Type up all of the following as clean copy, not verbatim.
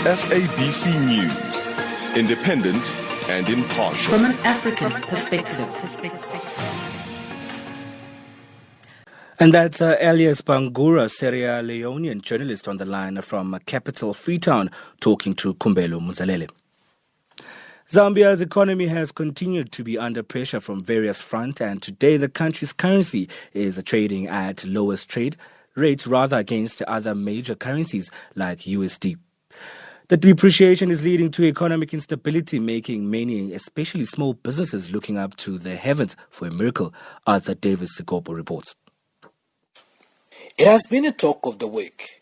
SABC News, independent and impartial. From an African perspective. And that's Elias Bangura, Sierra Leonean journalist on the line from capital Freetown, talking to Kumbelo Muzalele. Zambia's economy has continued to be under pressure from various fronts, and today the country's currency is trading at lowest trade rates against other major currencies like USD. The depreciation is leading to economic instability, making many, especially small businesses, looking up to the heavens for a miracle, Arthur Davis Sikopo reports. It has been a talk of the week.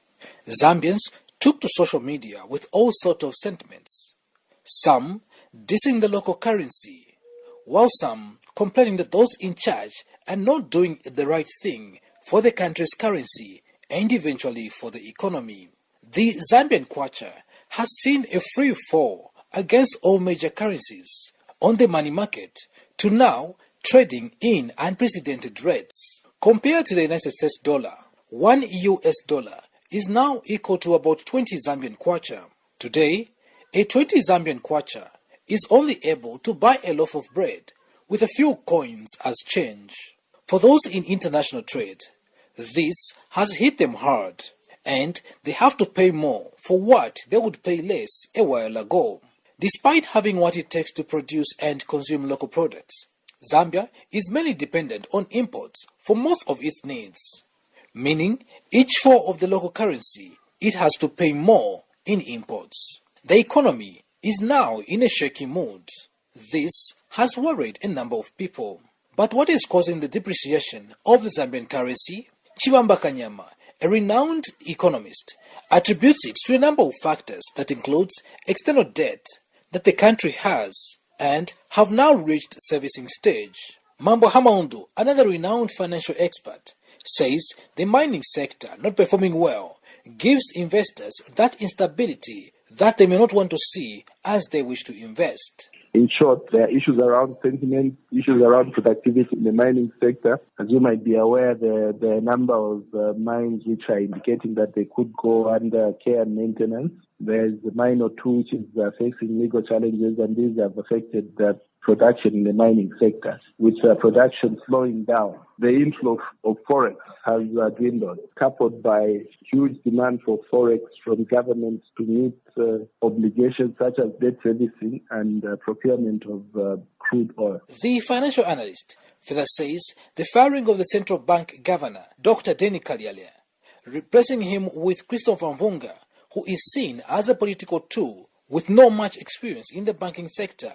Zambians took to social media with all sorts of sentiments. Some dissing the local currency, while some complaining that those in charge are not doing the right thing for the country's currency and eventually for the economy. The Zambian Kwacha has seen a free fall against all major currencies on the money market to now trading in unprecedented rates. Compared to the United States dollar, $1 US is now equal to about 20 Zambian Kwacha. Today, a 20 Zambian Kwacha is only able to buy a loaf of bread with a few coins as change. For those in international trade, this has hit them hard, and they have to pay more for what they would pay less a while ago. Despite having what it takes to produce and consume local products, Zambia is mainly dependent on imports for most of its needs, meaning each fall of the local currency, it has to pay more in imports. The economy is now in a shaky mood. This has worried a number of people. But what is causing the depreciation of the Zambian currency? Chibamba Kanyama, a renowned economist, attributes it to a number of factors that includes external debt that the country has and have now reached servicing stage. Mambo Hamaundu, another renowned financial expert, says the mining sector not performing well gives investors that instability that they may not want to see as they wish to invest. In short, there are issues around sentiment, issues around productivity in the mining sector. As you might be aware, there are a number of mines which are indicating that they could go under care and maintenance. There's a mine or two which is facing legal challenges, and these have affected the production in the mining sector, with production slowing down. The inflow of forex has dwindled, coupled by huge demand for forex from governments to meet obligations such as debt servicing and procurement of crude oil. The financial analyst further says the firing of the central bank governor, Dr. Denny Kalyale, replacing him with Christopher Mvunga, who is seen as a political tool with no much experience in the banking sector,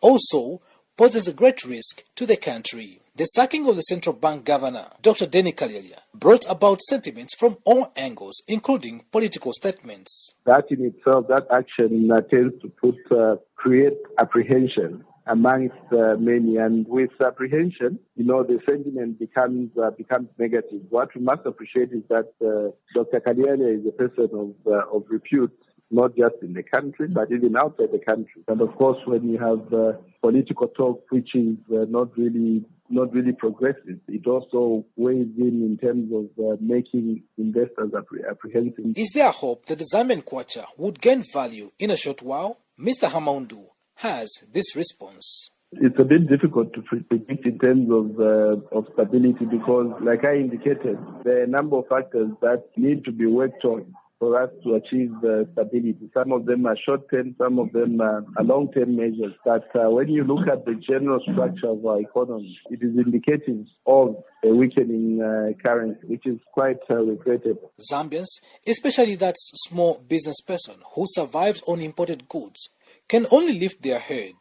also poses a great risk to the country. The sacking of the central bank governor, Dr. Denny Kalyale, brought about sentiments from all angles, including political statements. That in itself, that action tends to create apprehension amongst many, and with apprehension, the sentiment becomes negative. What we must appreciate is that Dr. Kalyale is a person of repute, not just in the country, but even outside the country. And of course, when you have political talk which is not really progressive, it also weighs in terms of making investors apprehensive. Is there hope that the Zambian Kwacha would gain value in a short while? Mr. Hamaundu has this response. It's a bit difficult to predict in terms of stability because, like I indicated, there are a number of factors that need to be worked on for us to achieve stability. Some of them are short-term, some of them are long-term measures. But when you look at the general structure of our economy, it is indicative of a weakening currency, which is quite regrettable. Zambians, especially that small business person who survives on imported goods, can only lift their head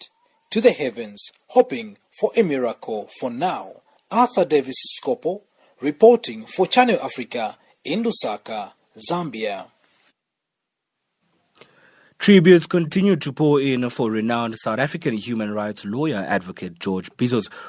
to the heavens, hoping for a miracle for now. Arthur Davis Sikopo, reporting for Channel Africa in Lusaka, Zambia. Tributes continue to pour in for renowned South African human rights lawyer advocate George Bizos,